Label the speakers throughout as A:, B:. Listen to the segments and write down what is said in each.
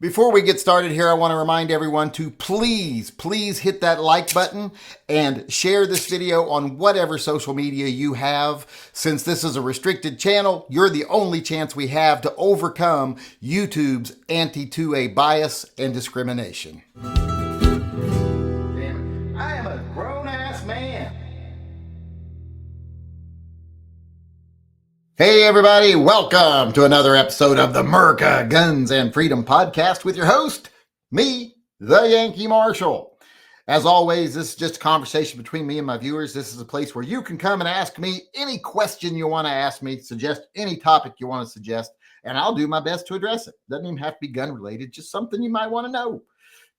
A: Before we get started here, I want to remind everyone to please hit that like button and share this video on whatever social media you have. Since this is a restricted channel, you're the only chance we have to overcome YouTube's anti-2A bias and discrimination. Damn it. I am a grown-ass man. Hey everybody, welcome to another episode of the America Guns and Freedom Podcast with your host, me, the Yankee Marshal. As always, this is just a conversation between me and my viewers. This is a place where you can come and ask me any question you want to ask me, suggest any topic you want to suggest, and I'll do my best to address it. Doesn't even have to be gun related, just something you might want to know.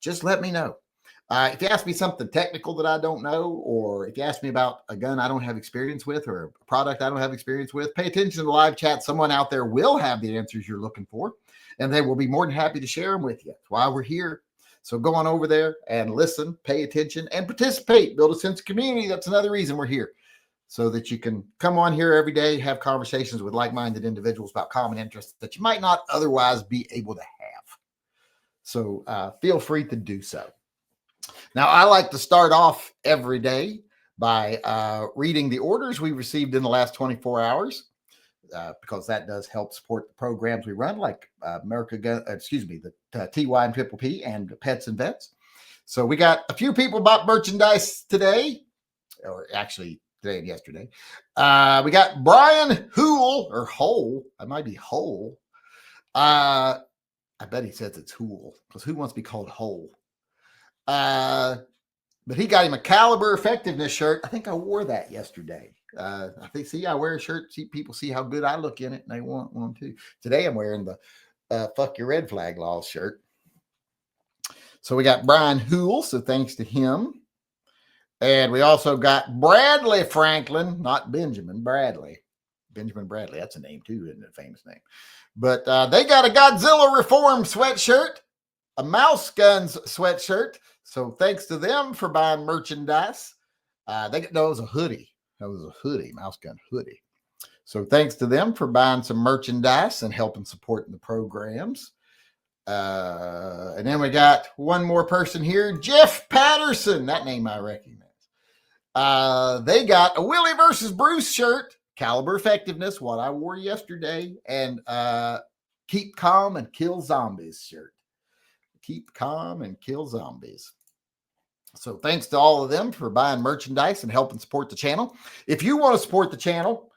A: Just let me know. If you ask me something technical that I don't know, or if you ask me about a gun I don't have experience with or a product I don't have experience with, pay attention to the live chat. Someone out there will have the answers you're looking for, and they will be more than happy to share them with you. That's why we're here. So go on over there and listen, pay attention, and participate. Build a sense of community. That's another reason we're here, so that you can come on here every day, have conversations with like-minded individuals about common interests that you might not otherwise be able to have. So feel free to do so. Now, I like to start off every day by reading the orders we received in the last 24 hours, because that does help support the programs we run, like the TYMP and Pets and Vets. So we got a few people bought merchandise today, or actually today and yesterday. We got Brian Hool, or Hole. I might be Hole. I bet he says it's Hool, because who wants to be called Hole? But he got him a Caliber Effectiveness shirt. I think I wore that yesterday. I think, I wear a shirt. People see how good I look in it, and they want one too. Today I'm wearing the Fuck Your Red Flag Laws shirt. So we got Brian Hool, so thanks to him. And we also got Bradley Franklin, not Benjamin, Bradley. Benjamin Bradley, that's a name too, isn't it? A famous name. But they got a Godzilla Reform sweatshirt, a Mouse Guns sweatshirt. So thanks to them for buying merchandise. It was a hoodie. That was a hoodie, Mouse Gun hoodie. So thanks to them for buying some merchandise and helping supporting the programs. And then we got one more person here, Jeff Patterson. That name I recognize. They got a Willie versus Bruce shirt, Caliber Effectiveness, what I wore yesterday, and Keep Calm and Kill Zombies shirt. Keep calm and kill zombies. So thanks to all of them for buying merchandise and helping support the channel. If you want to support the channel,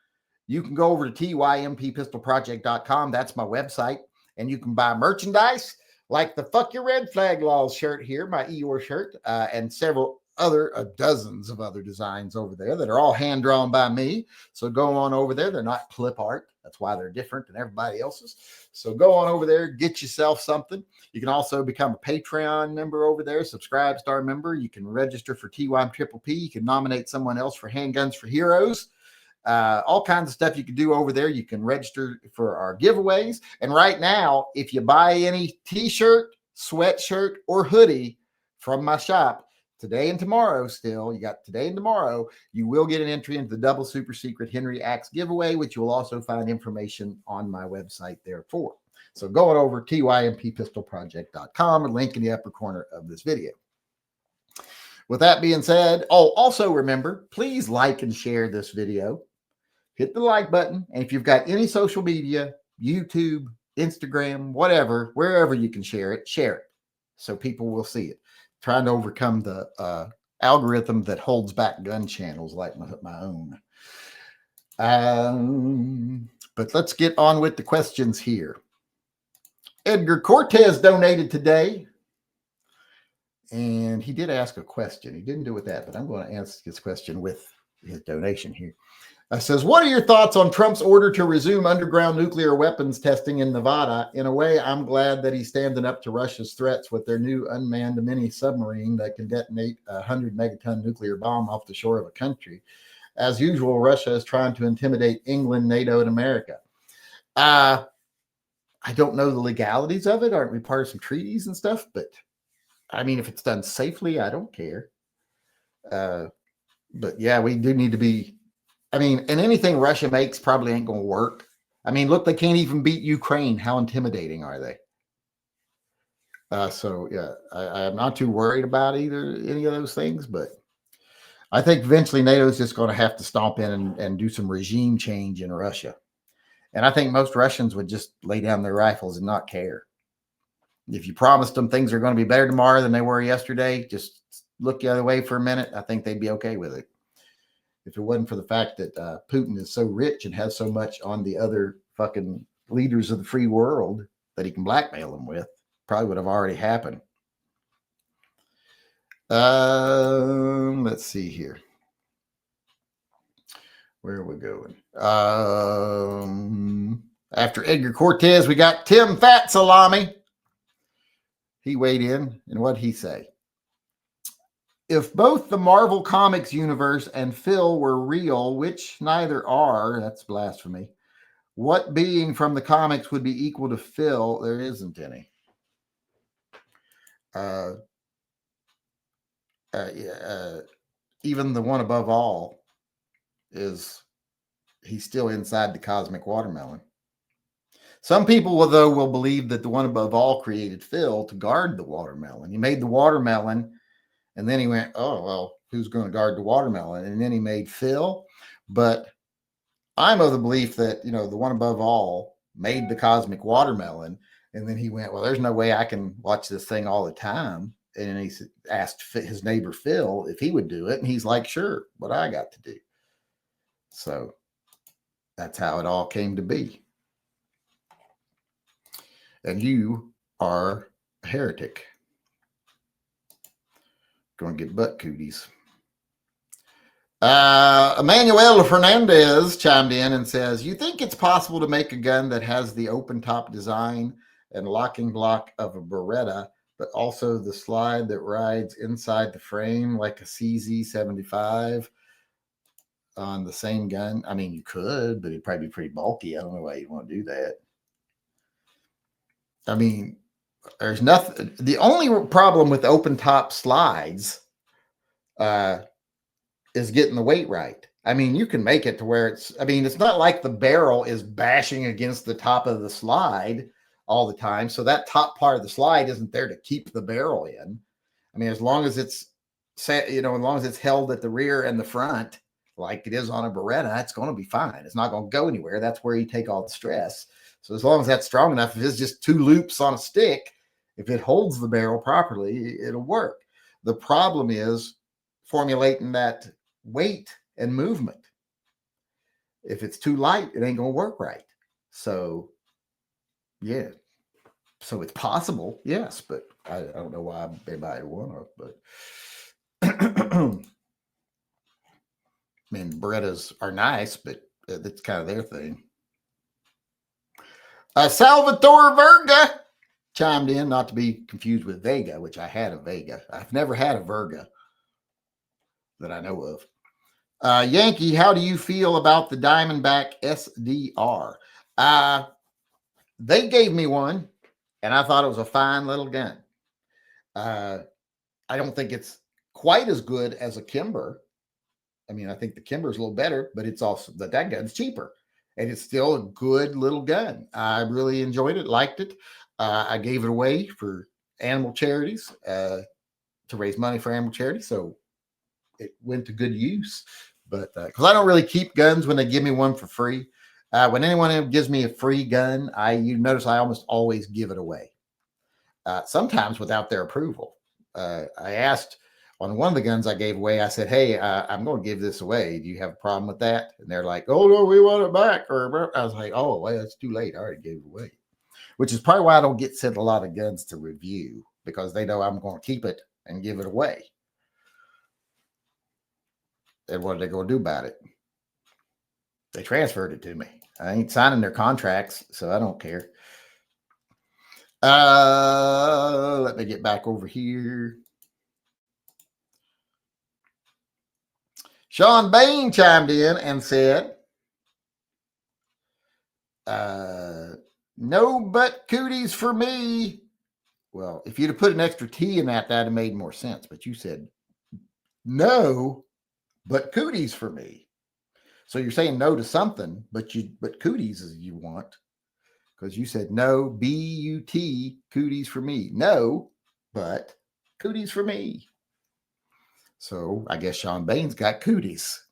A: you can go over to TYMPPistolProject.com. That's my website. And you can buy merchandise like the Fuck Your Red Flag Laws shirt here, my Eeyore shirt, and several other dozens of other designs over there that are all hand drawn by me. So go on over there. They're not clip art. That's why they're different than everybody else's. So go on over there, get yourself something. You can also become a Patreon member over there, subscribe star member. You can register for TYMPPP. You can nominate someone else for Handguns for Heroes. All kinds of stuff you can do over there. You can register for our giveaways. And right now, if you buy any t-shirt, sweatshirt, or hoodie from my shop, today and tomorrow still, you got today and tomorrow, you will get an entry into the double super secret Henry Axe giveaway, which you will also find information on my website there for. So going over TYMPPistolProject.com, a link in the upper corner of this video. With that being said, also remember, please like and share this video. Hit the like button. And if you've got any social media, YouTube, Instagram, whatever, wherever you can share it so people will see it. Trying to overcome the algorithm that holds back gun channels like my own. But let's get on with the questions here. Edgar Cortez donated today. And he did ask a question. He didn't do it with that, but I'm going to answer his question with his donation here. Says, what are your thoughts on Trump's order to resume underground nuclear weapons testing in Nevada? In a way, I'm glad that he's standing up to Russia's threats with their new unmanned mini submarine that can detonate a 100 megaton nuclear bomb off the shore of a country. As usual, Russia is trying to intimidate England, NATO, and America. I don't know the legalities of it. Aren't we part of some treaties and stuff? But I mean, if it's done safely, I don't care. But yeah, we do need to be. I mean, and anything Russia makes probably ain't going to work. I mean, look, they can't even beat Ukraine. How intimidating are they? So yeah, I'm not too worried about any of those things, but I think eventually NATO's just going to have to stomp in and do some regime change in Russia. And I think most Russians would just lay down their rifles and not care. If you promised them things are going to be better tomorrow than they were yesterday, just look the other way for a minute. I think they'd be okay with it. If it wasn't for the fact that Putin is so rich and has so much on the other fucking leaders of the free world that he can blackmail them with, probably would have already happened. Let's see here. Where are we going? After Edgar Cortez, we got Tim Fat Salami. He weighed in, and what'd he say? If both the Marvel Comics universe and Phil were real, which neither are, that's blasphemy, what being from the comics would be equal to Phil? There isn't any. Even the one above all he's still inside the cosmic watermelon. Some people, though, will believe that the one above all created Phil to guard the watermelon. He made the watermelon, and then he went, oh, well, who's going to guard the watermelon? And then he made Phil. But I'm of the belief that, the one above all made the cosmic watermelon, and then he went, well, there's no way I can watch this thing all the time. And he asked his neighbor Phil if he would do it, and he's like, sure, what I got to do. So that's how it all came to be. And you are a heretic. Going to get butt cooties. Emmanuel Fernandez chimed in and says, you think it's possible to make a gun that has the open top design and locking block of a Beretta, but also the slide that rides inside the frame like a CZ75 on the same gun? I mean, you could, but it'd probably be pretty bulky. I don't know why you'd want to do that. I mean, there's nothing. The only problem with open top slides is getting the weight right. I mean, you can make it to where it's not like the barrel is bashing against the top of the slide all the time. So that top part of the slide isn't there to keep the barrel in. I mean, as long as it's set, as long as it's held at the rear and the front, like it is on a Beretta, it's going to be fine. It's not going to go anywhere. That's where you take all the stress. So as long as that's strong enough, if it's just two loops on a stick, if it holds the barrel properly, it'll work. The problem is formulating that weight and movement. If it's too light, it ain't going to work right. So, yeah. So it's possible, yes, but I don't know why everybody would want to, but I mean, Berettas are nice, but that's kind of their thing. Salvatore Verga chimed in, not to be confused with Vega, which I had a Vega. I've never had a Verga that I know of. Yankee, how do you feel about the Diamondback SDR? They gave me one, and I thought it was a fine little gun. I don't think it's quite as good as a Kimber. I mean, I think the Kimber is a little better, but it's also that gun's cheaper, and it's still a good little gun. I really enjoyed it, liked it. I gave it away for animal charities to raise money for animal charities, so it went to good use. But because I don't really keep guns when they give me one for free. When anyone gives me a free gun, you notice I almost always give it away. Sometimes without their approval. I asked on one of the guns I gave away, I said, hey, I'm going to give this away. Do you have a problem with that? And they're like, oh, no, we want it back. I was like, oh, well, it's too late. I already gave it away. Which is probably why I don't get sent a lot of guns to review, because they know I'm going to keep it and give it away. And what are they going to do about it? They transferred it to me. I ain't signing their contracts, so I don't care. Let me get back over here. Sean Bain chimed in and said, no butt cooties for me. Well, if you'd have put an extra T in that, that'd have made more sense. But you said, no, but cooties for me. So you're saying no to something, but cooties is you want. because you said no, B-U-T, cooties for me. No, but cooties for me. So I guess Sean Bain's got cooties.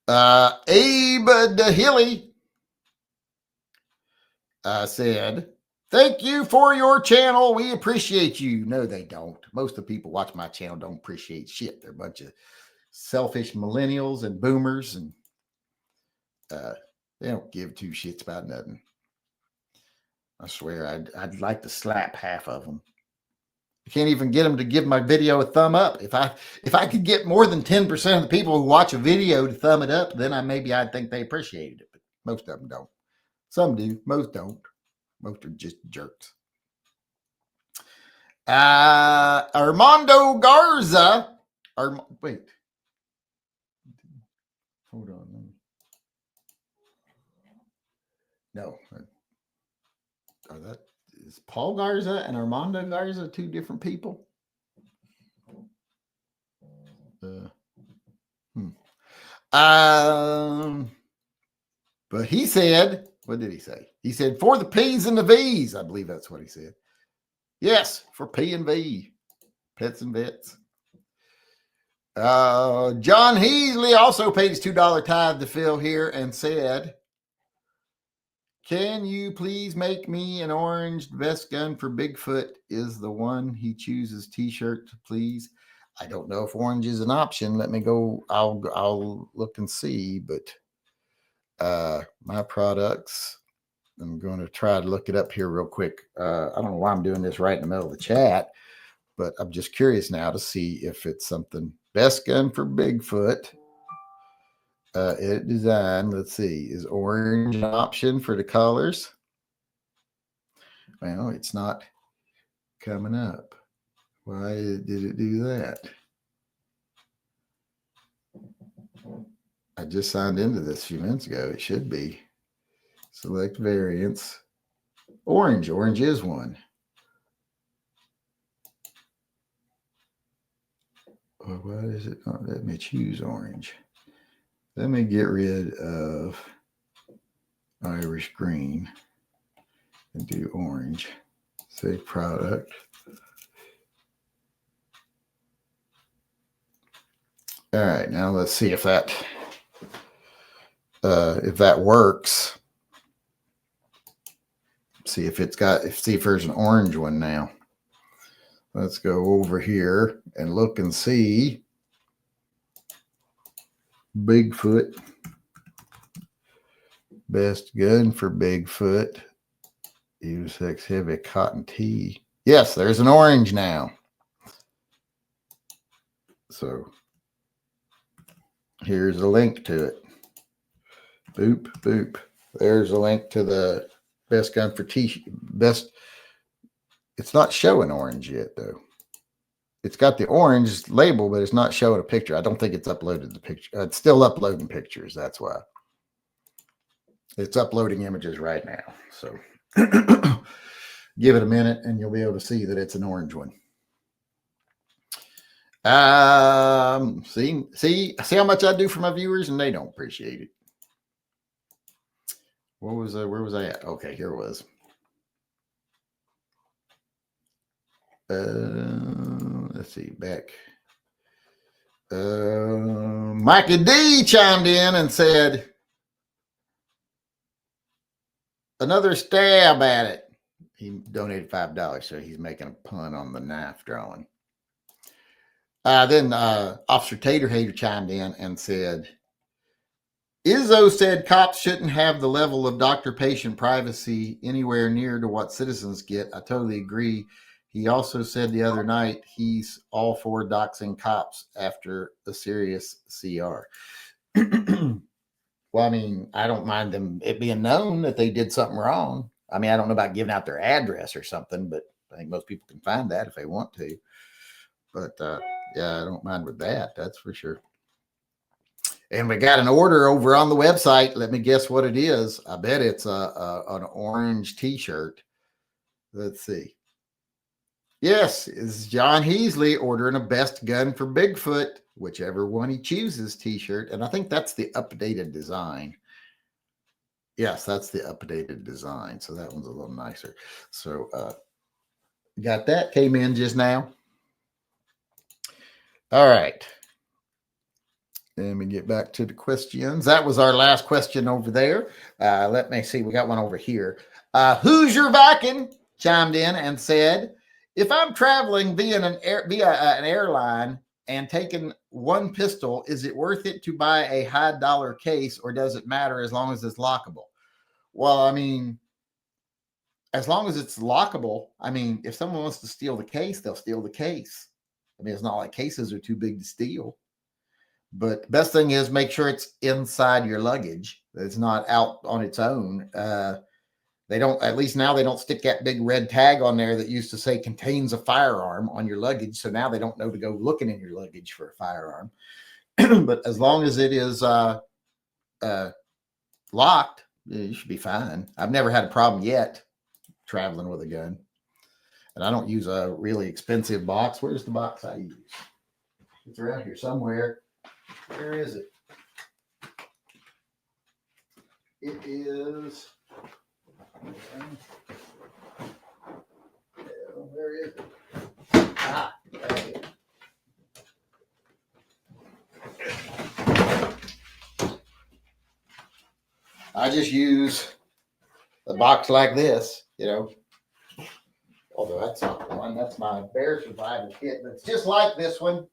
A: Abe DeHilly said, thank you for your channel. We appreciate you. No, they don't. Most of the people watch my channel don't appreciate shit. They're a bunch of selfish millennials and boomers, and they don't give two shits about nothing. I swear, I'd like to slap half of them. I can't even get them to give my video a thumb up. If I could get more than 10% of the people who watch a video to thumb it up, then I'd think they appreciated it. But most of them don't. Some do. Most don't. Most are just jerks. Armando Garza. Wait. Hold on. No. Is Paul Garza and Armando Garza two different people? But he said, what did he say? He said, for the P's and the V's. I believe that's what he said. Yes, for P and V. Pets and vets. John Heasley also paid his $2 tithe to Phil here and said, can you please make me an orange vest gun for Bigfoot is the one he chooses t-shirt, please? I don't know if orange is an option. Let me go. I'll look and see, but my products, I'm going to try to look it up here real quick. I don't know why I'm doing this right in the middle of the chat, but I'm just curious now to see if it's something. Best gun for Bigfoot. Design, let's see, is orange an option for the colors? Well, it's not coming up. Why did it do that? I just signed into this a few minutes ago. It should be. Select variants. Orange. Orange is one. Well, why is it not letting me choose orange? Let me get rid of Irish green and do orange. Save product. All right, now let's see if that works. See if there's an orange one now. Let's go over here and look and see. Bigfoot. Best gun for Bigfoot. Unisex heavy cotton tee. Yes, there's an orange now. So here's a link to it. Boop, boop. There's a link to the best gun for best. It's not showing orange yet, though. It's got the orange label, but it's not showing a picture. I don't think it's uploaded the picture. It's still uploading pictures. That's why. It's uploading images right now. So give it a minute and you'll be able to see that it's an orange one. See how much I do for my viewers and they don't appreciate it. Where was I at? Okay, here it was. Let's see, back. Mikey D chimed in and said, another stab at it. He donated $5, so he's making a pun on the knife drawing. Then Officer Tater Hater chimed in and said, Izzo said cops shouldn't have the level of doctor-patient privacy anywhere near to what citizens get. I totally agree. He also said the other night he's all for doxing cops after a serious CR. Well, I mean, I don't mind it being known that they did something wrong. I mean, I don't know about giving out their address or something, but I think most people can find that if they want to. But yeah, I don't mind with that. That's for sure. And we got an order over on the website. Let me guess what it is. I bet it's an orange T-shirt. Let's see. Yes, it's John Heasley ordering a best gun for Bigfoot, whichever one he chooses T-shirt. And I think that's the updated design. Yes, that's the updated design. So that one's a little nicer. So got that, came in just now. All right. Let me get back to the questions. That was our last question over there. Let me see. We got one over here. Hoosier Viking chimed in and said, if I'm traveling via an airline and taking one pistol, is it worth it to buy a high dollar case, or does it matter as long as it's lockable? Well, I mean, as long as it's lockable, I mean, if someone wants to steal the case, they'll steal the case. I mean, it's not like cases are too big to steal. But the best thing is make sure it's inside your luggage. It's not out on its own. They don't, at least now they don't stick that big red tag on there that used to say contains a firearm on your luggage. So now they don't know to go looking in your luggage for a firearm. But as long as it is locked, you should be fine. I've never had a problem yet traveling with a gun. And I don't use a really expensive box. Where's the box I use? It's around here somewhere. Where is it? It is. Where is it? Ah, there it is. I just use a box like this, you know. Although that's not the one. That's my Bear Survival kit. But it's just like this one.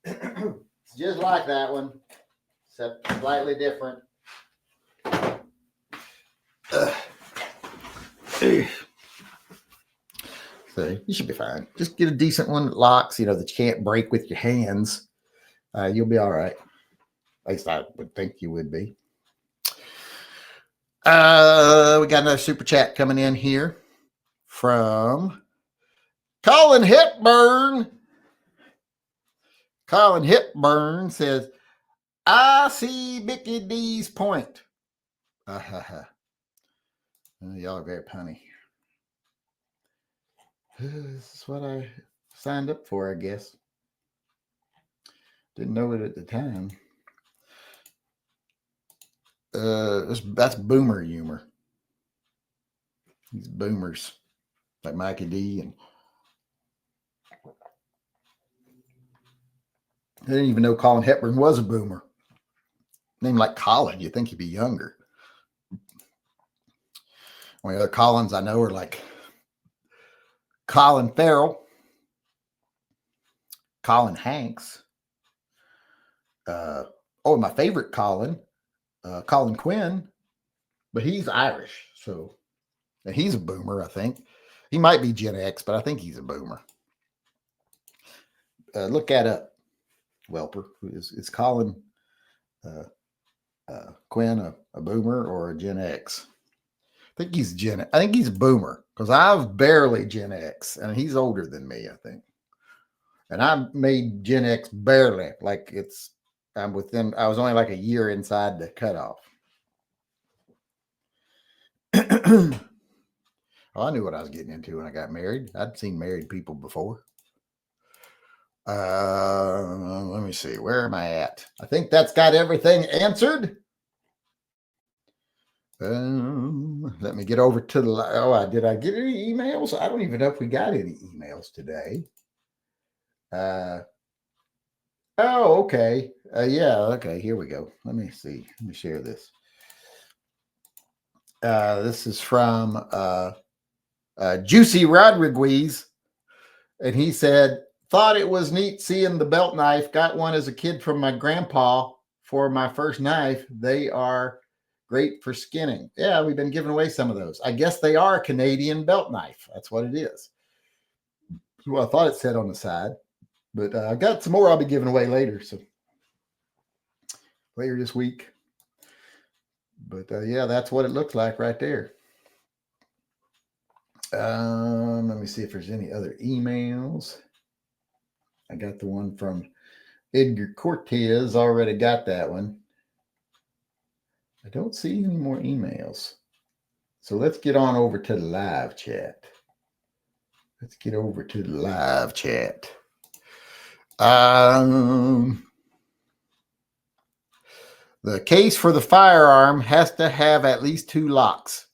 A: It's just like that one, except slightly different. So you should be fine. Just get a decent one that locks, you know, that you can't break with your hands. You'll be all right. At least I would think you would be. We got another super chat coming in here from Colin Hepburn. Colin Hepburn says, I see Mickey D's point. Y'all are very punny. This is what I signed up for, I guess. Didn't know it at the time. That's boomer humor. These boomers like Mikey D and I didn't even know Colin Hepburn was a boomer. Name like Colin, you'd think he'd be younger. Only other Collins I know are like Colin Farrell, Colin Hanks. My favorite Colin, Colin Quinn, but he's Irish, so he's a boomer, I think. He might be Gen X, but I think he's a boomer. Look that up, Welper. Is Colin Quinn a boomer or a Gen X? I think he's a boomer because I've barely Gen X, and he's older than me, I think. And I made Gen X barely, like I'm within. I was only like a year inside the cutoff. I knew what I was getting into when I got married. I'd seen married people before. Let me see. Where am I at? I think that's got everything answered. Let me get over to the. Did I get any emails? I don't even know if we got any emails today. Okay. Yeah. Okay. Here we go. Let me see. Let me share this. This is from Juicy Rodriguez, and he said, "Thought it was neat seeing the belt knife. Got one as a kid from my grandpa for my first knife. They are great for skinning." Yeah, we've been giving away some of those. I guess they are a Canadian belt knife. That's what it is. Well, I thought it said on the side, but I got some more I'll be giving away later. So later this week. But yeah, that's what it looks like right there. Let me see if there's any other emails. I got the one from Edgar Cortez. Already got that one. I don't see any more emails. So let's get on over to the live chat. The case for the firearm has to have at least 2 locks.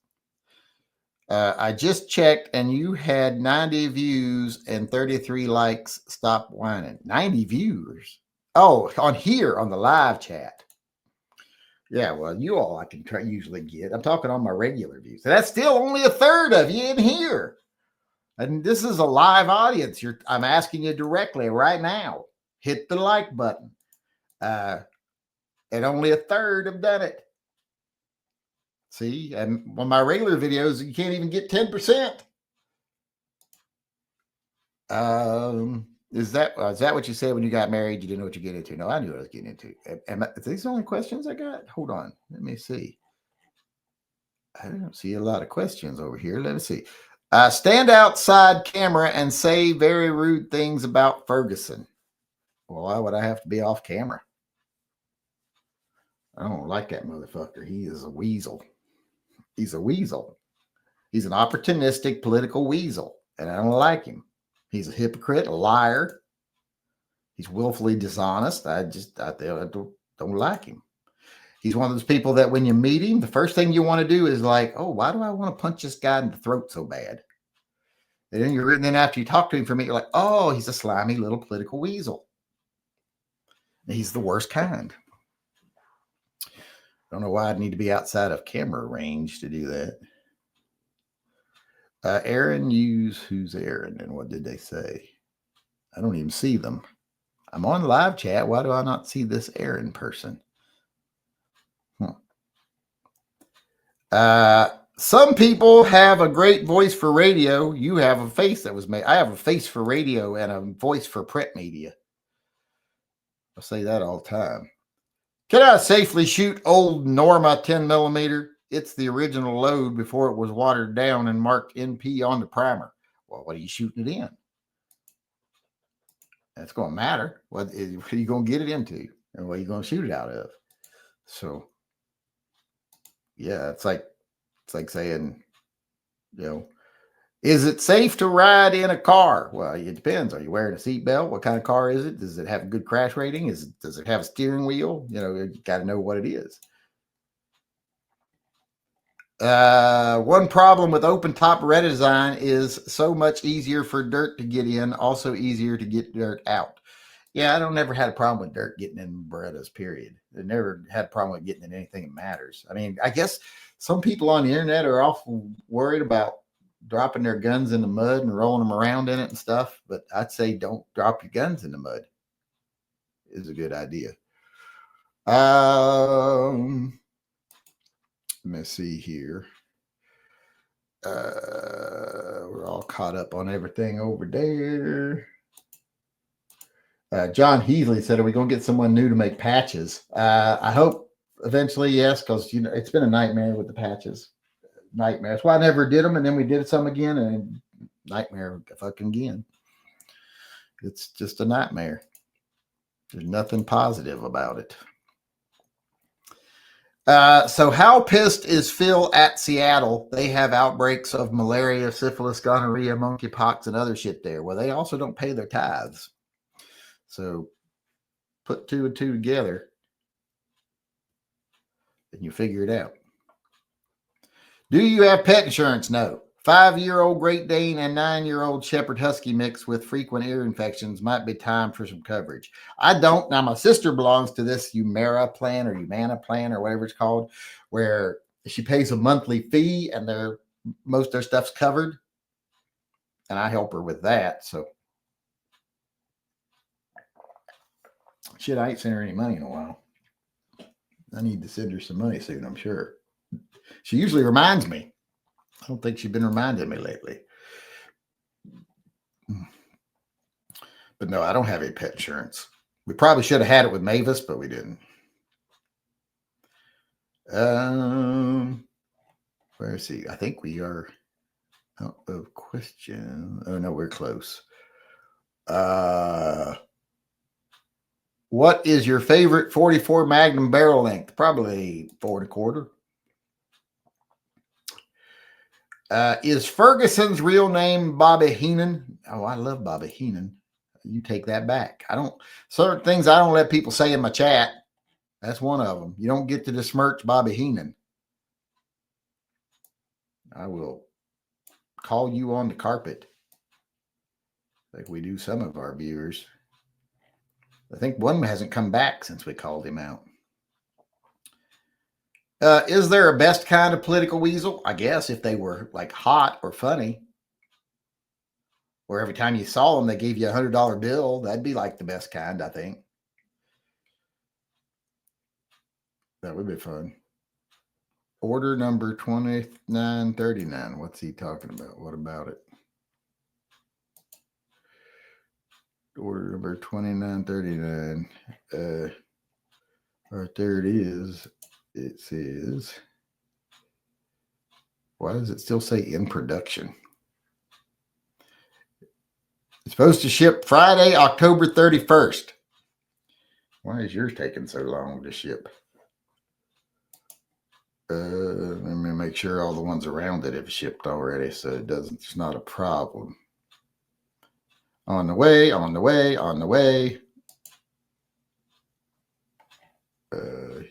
A: I just checked and you had 90 views and 33 likes. Stop whining. 90 viewers. Oh, on here on the live chat. Yeah, well, you all I can usually get. I'm talking on my regular views. So that's still only a third of you in here. And this is a live audience. I'm asking you directly right now. Hit the like button. And only a third have done it. See, and on my regular videos, you can't even get 10%. Is that what you said when you got married? You didn't know what you're getting into. No, I knew what I was getting into. Are these the only questions I got? Hold on. Let me see. I don't see a lot of questions over here. Let me see. Stand outside camera and say very rude things about Ferguson. Well, why would I have to be off camera? I don't like that motherfucker. He is a weasel. He's a weasel. He's an opportunistic political weasel, and I don't like him. He's a hypocrite, a liar. He's willfully dishonest. I don't like him. He's one of those people that when you meet him, the first thing you want to do is like, oh, why do I want to punch this guy in the throat so bad? And then after you talk to him for a minute, you're like, oh, he's a slimy little political weasel. He's the worst kind. Don't know why I'd need to be outside of camera range to do that. Aaron who's Aaron and what did they say? I don't even see them. I'm on live chat. Why do I not see this Aaron person? Some people have a great voice for radio. You have a face that was made. I have a face for radio and a voice for print media. I say that all the time. Can I safely shoot old Norma 10 millimeter? It's the original load before it was watered down and marked NP on the primer. Well, what are you shooting it in? That's going to matter. What are you going to get it into? And what are you going to shoot it out of? So, yeah, it's like saying, is it safe to ride in a car? Well, it depends. Are you wearing a seatbelt? What kind of car is it? Does it have a good crash rating? Does it have a steering wheel? You got to know what it is. One problem with open top redesign is so much easier for dirt to get in, also easier to get dirt out. Yeah, I don't never had a problem with dirt getting in Berettas, period. I never had a problem with getting in anything that matters. I mean, I guess some people on the internet are awful worried about dropping their guns in the mud and rolling them around in it and stuff, but I'd say don't drop your guns in the mud. Is a good idea. Let me see here. We're all caught up on everything over there. John Heasley said, are we going to get someone new to make patches? I hope eventually, yes, because it's been a nightmare with the patches. Nightmare. That's why I never did them, and then we did some again, and nightmare fucking again. It's just a nightmare. There's nothing positive about it. So how pissed is Phil at Seattle? They have outbreaks of malaria, syphilis, gonorrhea, monkeypox, and other shit there. Well, they also don't pay their tithes. So put 2 and 2 together and you figure it out. Do you have pet insurance? No. 5-year-old Great Dane and 9-year-old Shepherd Husky mix with frequent ear infections might be time for some coverage. I don't. Now, my sister belongs to this Humana plan or whatever it's called, where she pays a monthly fee and most of their stuff's covered. And I help her with that. So, shit, I ain't sent her any money in a while. I need to send her some money soon, I'm sure. She usually reminds me. I don't think she's been reminding me lately. But no, I don't have any pet insurance. We probably should have had it with Mavis, but we didn't. Let's see. I think we are out of question. Oh, no, we're close. What is your favorite 44 Magnum barrel length? Probably 4 1/4. Is Ferguson's real name Bobby Heenan? Oh, I love Bobby Heenan. You take that back. Certain things I don't let people say in my chat. That's one of them. You don't get to besmirch Bobby Heenan. I will call you on the carpet like we do some of our viewers. I think one hasn't come back since we called him out. Is there a best kind of political weasel? I guess if they were like hot or funny, or every time you saw them, they gave you $100 bill. That'd be like the best kind, I think. That would be fun. Order number 2939. What's he talking about? What about it? Order number 2939. Right there it is. It says, why does it still say in production? It's supposed to ship Friday, October 31st. Why is yours taking so long to ship? Let me make sure all the ones around it have shipped already, so it's not a problem. On the way, on the way, on the way.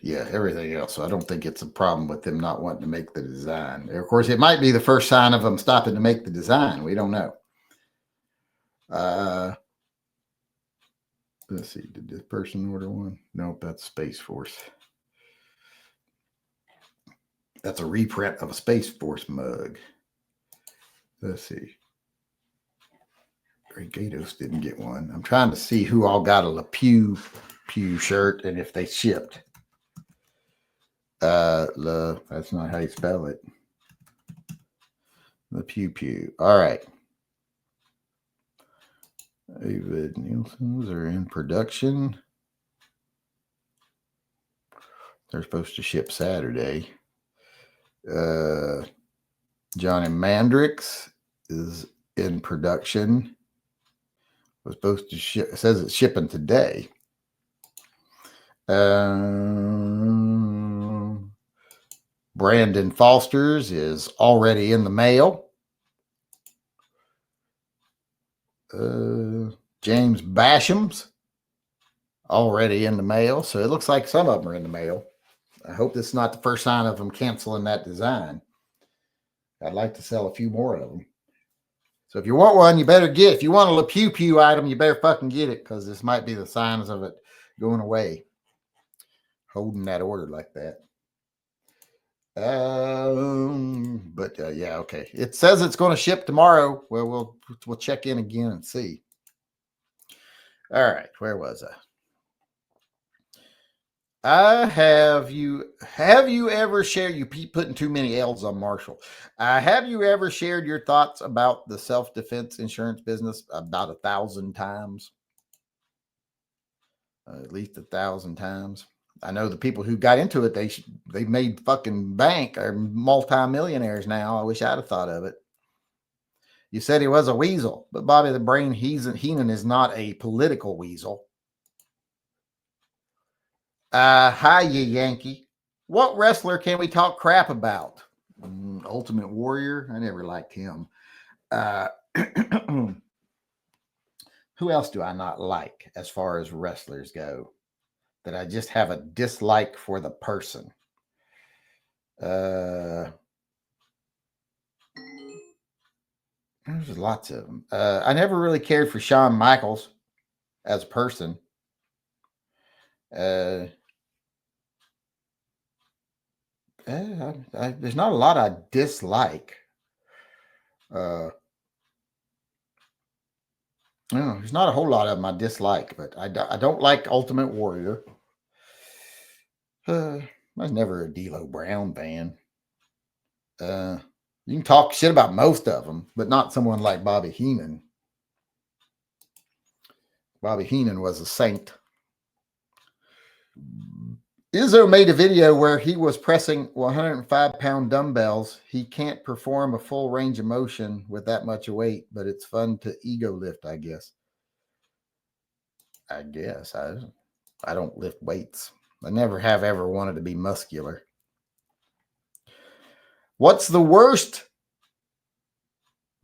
A: Yeah, everything else. So I don't think it's a problem with them not wanting to make the design. Of course, it might be the first sign of them stopping to make the design. We don't know. Let's see. Did this person order one? Nope, that's Space Force. That's a reprint of a Space Force mug. Let's see. Great Gatos didn't get one. I'm trying to see who all got a Le Pew shirt and if they shipped. That's not how you spell it. Le Pew. All right. David Nielsen's are in production. They're supposed to ship Saturday. Johnny Mandrix is in production. Was supposed to ship. It says it's shipping today. Brandon Foster's is already in the mail. James Basham's already in the mail. So it looks like some of them are in the mail. I hope this is not the first sign of them canceling that design. I'd like to sell a few more of them. So if you want one, you better get it. If you want a Le Pew item, you better fucking get it, because this might be the signs of it going away. Holding that order like that. Yeah, okay. It says it's going to ship tomorrow. Well, we'll check in again and see. All right, where was I? Have you ever shared, you keep putting too many L's on Marshall. Have you ever shared your thoughts about the self-defense insurance business about 1,000 times? At least 1,000 times. I know the people who got into it, they made fucking bank, are multi-millionaires now. I wish I'd have thought of it. You said he was a weasel, but Bobby the Brain Heenan is not a political weasel. Hi, you Yankee. What wrestler can we talk crap about? Ultimate Warrior. I never liked him. Who else do I not like as far as wrestlers go that I just have a dislike for the person? There's lots of them. I never really cared for Shawn Michaels as a person. There's not a lot I dislike. No, there's not a whole lot of them I dislike, but I don't like Ultimate Warrior. I was never a D'Lo Brown fan. You can talk shit about most of them, but not someone like Bobby Heenan. Bobby Heenan was a saint. Izzo made a video where he was pressing 105-pound dumbbells. He can't perform a full range of motion with that much weight, but it's fun to ego lift, I guess. I don't lift weights. I never have ever wanted to be muscular. What's the worst,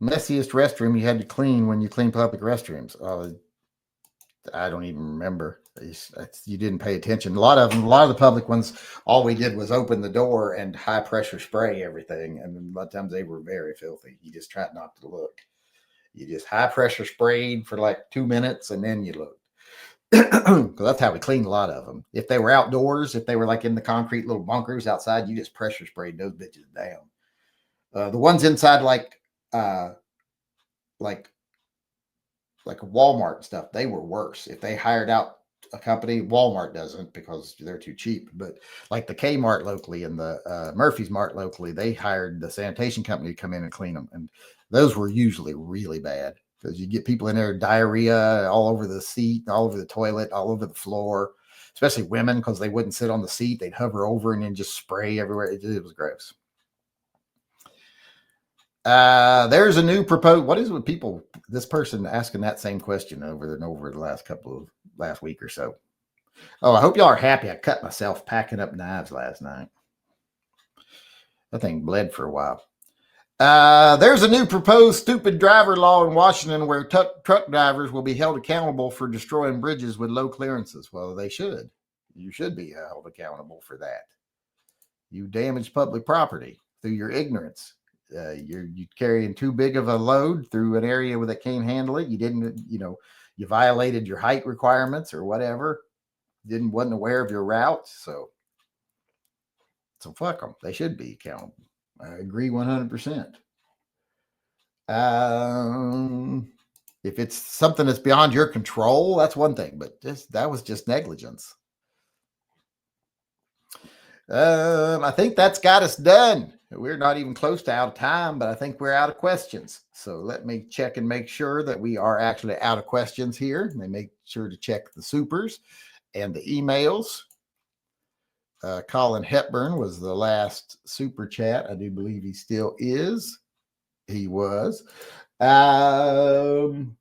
A: messiest restroom you had to clean when you clean public restrooms? I don't even remember. You didn't pay attention. A lot of the public ones, all we did was open the door and high pressure spray everything. And a lot of times they were very filthy. You just tried not to look. You just high pressure sprayed for like 2 minutes and then you looked. Because that's how we cleaned a lot of them. If they were outdoors, if they were like in the concrete little bunkers outside, you just pressure sprayed those bitches down. The ones inside, like a Walmart stuff, they were worse. If they hired out a company, Walmart doesn't because they're too cheap. But like the Kmart locally and the Murphy's Mart locally, they hired the sanitation company to come in and clean them, and those were usually really bad. Because you get people in there, diarrhea all over the seat, all over the toilet, all over the floor, especially women, because they wouldn't sit on the seat. They'd hover over and then just spray everywhere. It was gross. There's a new proposed, what is it with people, this person asking that same question over and over the last week or so. Oh, I hope y'all are happy. I cut myself packing up knives last night. That thing bled for a while. There's a new proposed stupid driver law in Washington where truck drivers will be held accountable for destroying bridges with low clearances. Well, they should. You should be held accountable for that. You damaged public property through your ignorance. You're carrying too big of a load through an area where they can't handle it. You didn't, you violated your height requirements or whatever. Wasn't aware of your route. So fuck them. They should be accountable. I agree 100%. If it's something that's beyond your control, that's one thing, but that was just negligence. I think that's got us done. We're not even close to out of time, but I think we're out of questions. So let me check and make sure that we are actually out of questions here. They make sure to check the supers and the emails. Colin Hepburn was the last super chat. I do believe he still is. He was. And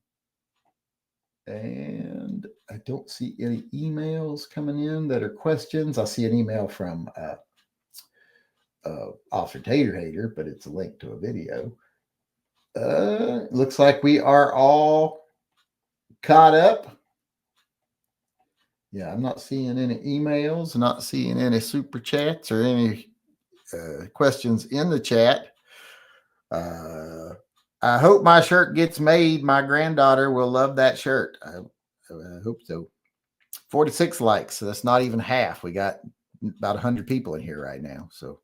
A: I don't see any emails coming in that are questions. I see an email from Officer Tater Hater, but it's a link to a video. Looks like we are all caught up. Yeah, I'm not seeing any emails, not seeing any super chats or any questions in the chat. I hope my shirt gets made. My granddaughter will love that shirt. I hope so. 46 likes. So that's not even half. We got about 100 people in here right now. So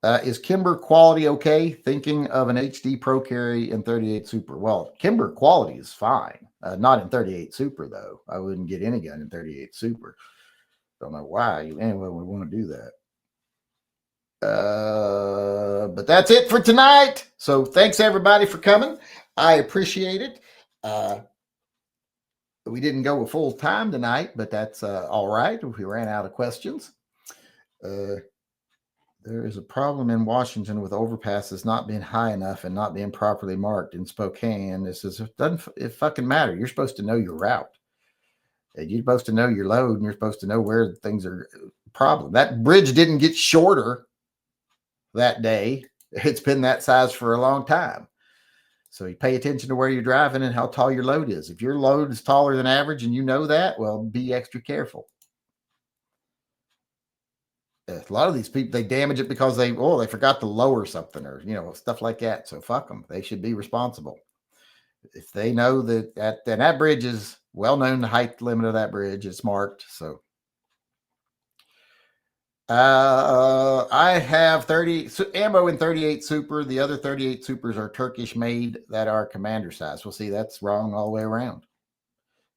A: is Kimber quality okay? Thinking of an HD Pro Carry in 38 Super. Well, Kimber quality is fine. Not in 38 Super, though. I wouldn't get any gun in 38 Super. Don't know why anyone would want to do that. But that's it for tonight. So thanks, everybody, for coming. I appreciate it. We didn't go a full time tonight, but that's all right. We ran out of questions. There is a problem in Washington with overpasses not being high enough and not being properly marked in Spokane. It fucking matter. You're supposed to know your route. You're supposed to know your load, and you're supposed to know where things are a problem. That bridge didn't get shorter that day. It's been that size for a long time. So you pay attention to where you're driving and how tall your load is. If your load is taller than average and you know that, well, be extra careful. A lot of these people, they damage it because they forgot to lower something or, stuff like that. So fuck them. They should be responsible. If they know that bridge is well known, the height limit of that bridge is marked. So I have 30 ammo in 38 Super. The other 38 Supers are Turkish made that are commander size. Well, see, that's wrong all the way around.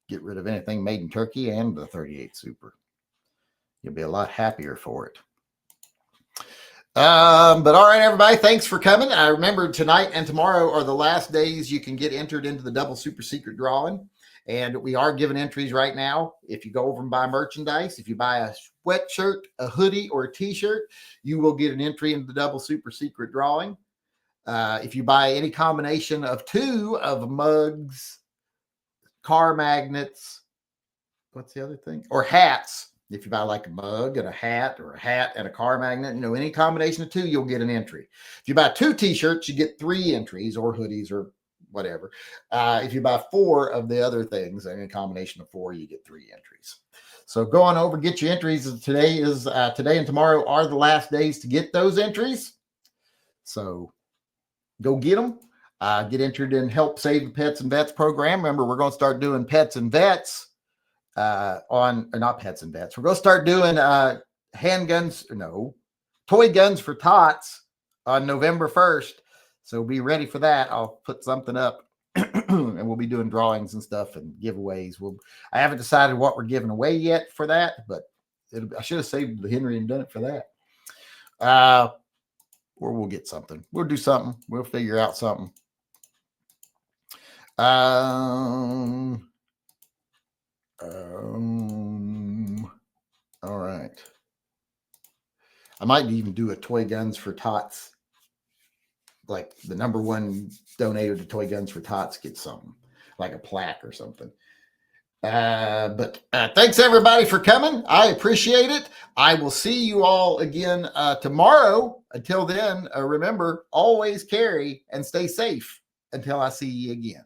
A: Get rid of anything made in Turkey and the 38 Super. You'll be a lot happier for it. But all right, everybody, thanks for coming. I remember tonight and tomorrow are the last days you can get entered into the double super secret drawing. And we are giving entries right now. If you go over and buy merchandise, if you buy a sweatshirt, a hoodie, or a t-shirt, you will get an entry into the double super secret drawing. If you buy any combination of 2 of mugs, car magnets, what's the other thing? Or hats. If you buy like a mug and a hat or a hat and a car magnet, any combination of 2, you'll get an entry. If you buy 2 t-shirts, you get 3 entries or hoodies or whatever. If you buy 4 of the other things, and a combination of 4, you get 3 entries. So go on over, get your entries. Today and tomorrow are the last days to get those entries. So go get them. Get entered in Help Save the Pets and Vets program. Remember, we're going to start doing pets and vets not pets and vets. We're going to start doing toy guns for tots on November 1st. So be ready for that. I'll put something up and we'll be doing drawings and stuff and giveaways. I haven't decided what we're giving away yet for that, but I should have saved the Henry and done it for that. Or we'll get something. We'll do something. We'll figure out something. All right. I might even do a Toy Guns for Tots. Like the number 1 donator to Toy Guns for Tots gets something, like a plaque or something. But thanks everybody for coming. I appreciate it. I will see you all again tomorrow. Until then, remember, always carry and stay safe until I see you again.